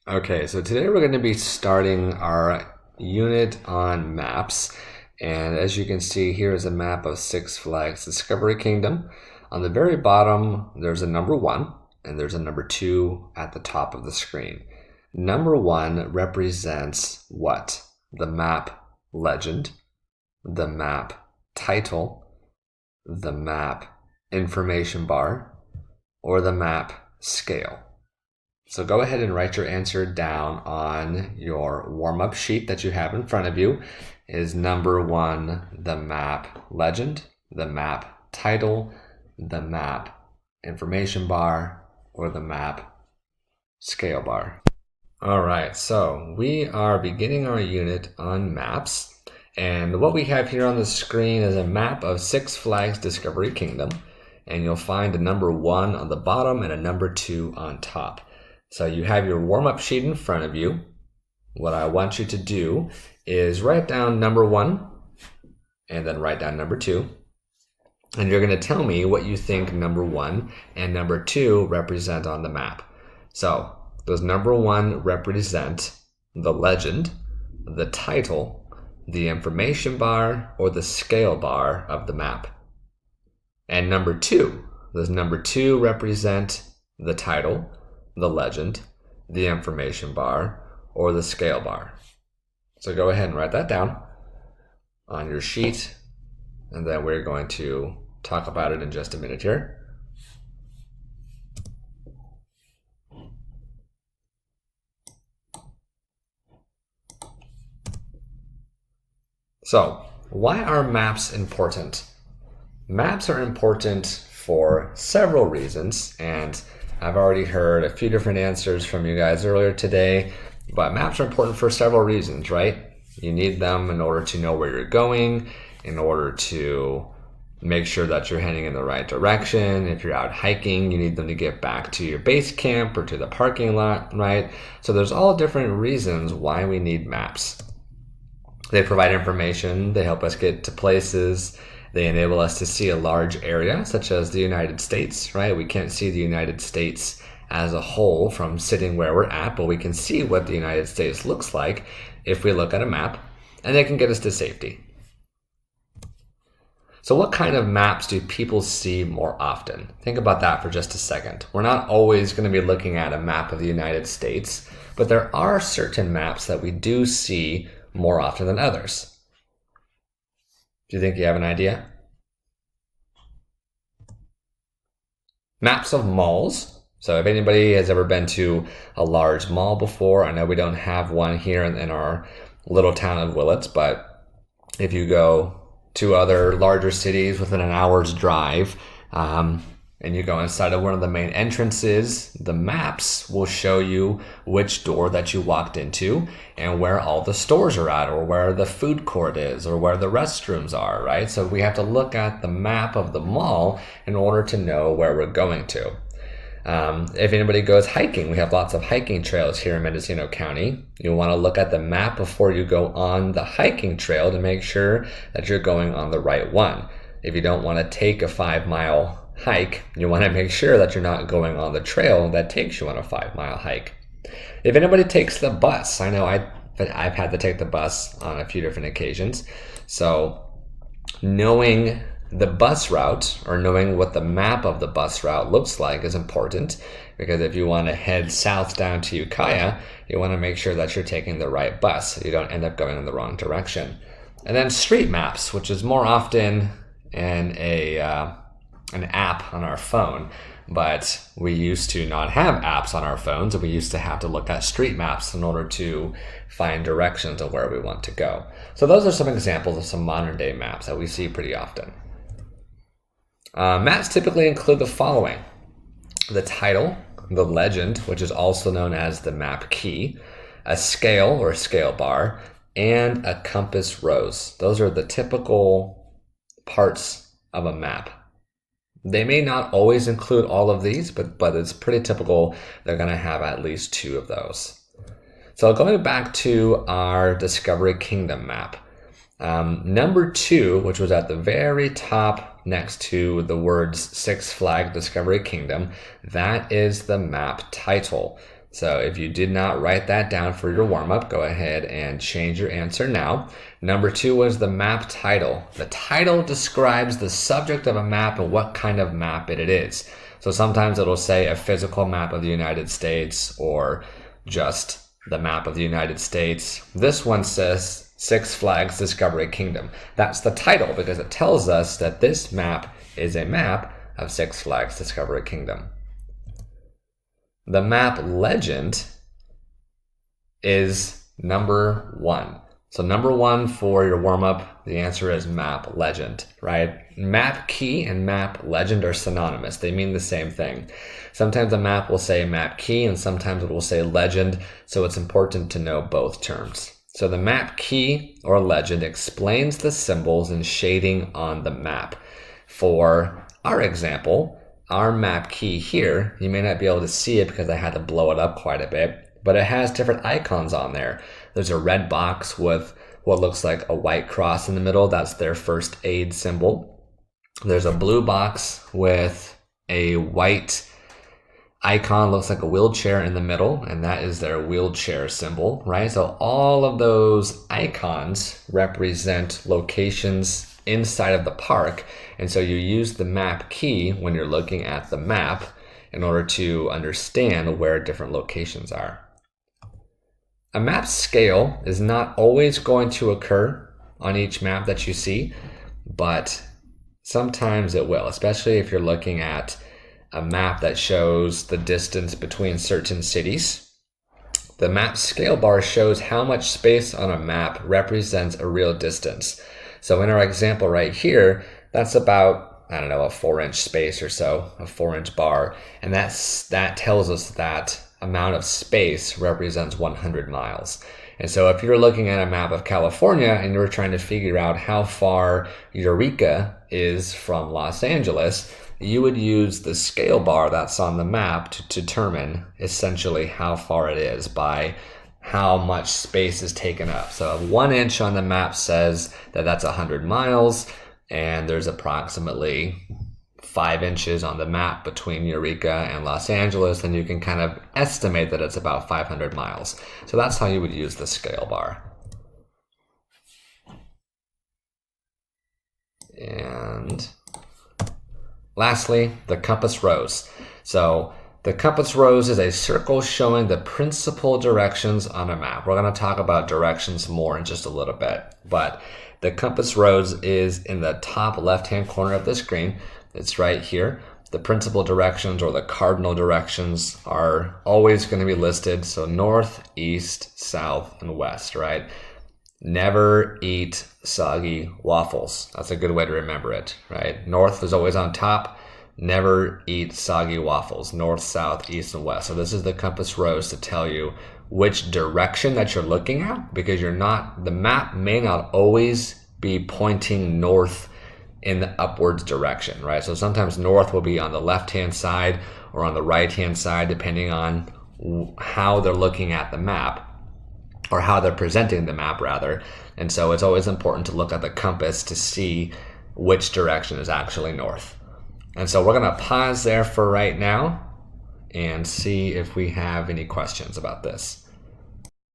Okay, so today we're going to be starting our unit on maps. And as you can see, here is a map of Six Flags Discovery Kingdom. On the very bottom, there's a number 1, and there's a number 2 at the top of the screen. Number 1 represents what? The map legend, the map title, the map information bar, or the map scale. So go ahead and write your answer down on your warm-up sheet that you have in front of you. Is number 1 the map legend, the map title, the map information bar, or the map scale bar? All right, so we are beginning our unit on maps. And what we have here on the screen is a map of Six Flags Discovery Kingdom. And you'll find a number 1 on the bottom and a number 2 on top. So you have your warm-up sheet in front of you. What I want you to do is write down number 1 and then write down number 2. And you're going to tell me what you think number 1 and number 2 represent on the map. So does number 1 represent the legend, the title, the information bar, or the scale bar of the map? And number 2, does number 2 represent the title, the legend, the information bar, or the scale bar? So go ahead and write that down on your sheet, and then we're going to talk about it in just a minute here. So, why are maps important? Maps are important for several reasons, and I've already heard a few different answers from you guys earlier today, but maps are important for several reasons, right? You need them in order to know where you're going, in order to make sure that you're heading in the right direction. If you're out hiking, you need them to get back to your base camp or to the parking lot, right? So there's all different reasons why we need maps. They provide information, they help us get to places, they enable us to see a large area, such as the United States, right? We can't see the United States as a whole from sitting where we're at, but we can see what the United States looks like if we look at a map, and they can get us to safety. So what kind of maps do people see more often? Think about that for just a second. We're not always going to be looking at a map of the United States, but there are certain maps that we do see more often than others. Do you think you have an idea? Maps of malls. So if anybody has ever been to a large mall before, I know we don't have one here in our little town of Willits, but if you go to other larger cities within an hour's drive, and you go inside of one of the main entrances, the maps will show you which door that you walked into and where all the stores are at, or where the food court is, or where the restrooms are, right? So we have to look at the map of the mall in order to know where we're going to. If anybody goes hiking, we have lots of hiking trails here in Mendocino County. You'll want to look at the map before you go on the hiking trail to make sure that you're going on the right one. If you don't want to take a 5-mile hike, you want to make sure that you're not going on the trail that takes you on a 5-mile hike. If anybody takes the bus, I know I've had to take the bus on a few different occasions. So knowing the bus route, or knowing what the map of the bus route looks like, is important, because if you want to head south down to Ukiah, you want to make sure that you're taking the right bus so you don't end up going in the wrong direction. And then street maps, which is more often in an app on our phone, but we used to not have apps on our phones, and we used to have to look at street maps in order to find directions of where we want to go. So those are some examples of some modern day maps that we see pretty often. Maps typically include the following: the title, the legend, which is also known as the map key, a scale or scale bar, and a compass rose. Those are the typical parts of a map. They may not always include all of these, but it's pretty typical they're going to have at least 2 of those. So going back to our Discovery Kingdom map, number 2, which was at the very top next to the words Six Flags Discovery Kingdom, that is the map title. So if you did not write that down for your warm-up, go ahead and change your answer now. Number 2 was the map title. The title describes the subject of a map and what kind of map it is. So sometimes it'll say a physical map of the United States or just the map of the United States. This one says Six Flags Discovery Kingdom. That's the title because it tells us that this map is a map of Six Flags Discovery Kingdom. The map legend is number 1. So number 1 for your warm-up, the answer is map legend, right? Map key and map legend are synonymous. They mean the same thing. Sometimes a map will say map key and sometimes it will say legend, so it's important to know both terms. So the map key or legend explains the symbols and shading on the map. For our example, our map key here, you may not be able to see it because I had to blow it up quite a bit, but it has different icons on there. There's a red box with what looks like a white cross in the middle. That's their first aid symbol. There's a blue box with a white icon, looks like a wheelchair in the middle, and that is their wheelchair symbol, right? So all of those icons represent locations inside of the park, and so you use the map key when you're looking at the map in order to understand where different locations are. A map scale is not always going to occur on each map that you see, but sometimes it will, especially if you're looking at a map that shows the distance between certain cities. The map scale bar shows how much space on a map represents a real distance. So in our example right here, that's about, I don't know, a 4-inch space or so, a 4-inch bar. And that tells us that amount of space represents 100 miles. And so if you're looking at a map of California and you're trying to figure out how far Eureka is from Los Angeles, you would use the scale bar that's on the map to determine essentially how far it is by how much space is taken up. So 1 inch on the map says that that's 100 miles, and there's approximately 5 inches on the map between Eureka and Los Angeles, and you can kind of estimate that it's about 500 miles. So that's how you would use the scale bar. And lastly, the compass rose. So the compass rose is a circle showing the principal directions on a map. We're going to talk about directions more in just a little bit, but the compass rose is in the top left-hand corner of the screen. It's right here. The principal directions or the cardinal directions are always going to be listed. So north, east, south, and west, right? Never eat soggy waffles. That's a good way to remember it, right? North is always on top. Never eat soggy waffles. North, south, east, and west. So this is the compass rose to tell you which direction that you're looking at, because the map may not always be pointing north in the upwards direction, right? So sometimes north will be on the left-hand side or on the right-hand side, depending on how they're looking at the map, or how they're presenting the map rather. And so it's always important to look at the compass to see which direction is actually north. And so we're going to pause there for right now and see if we have any questions about this.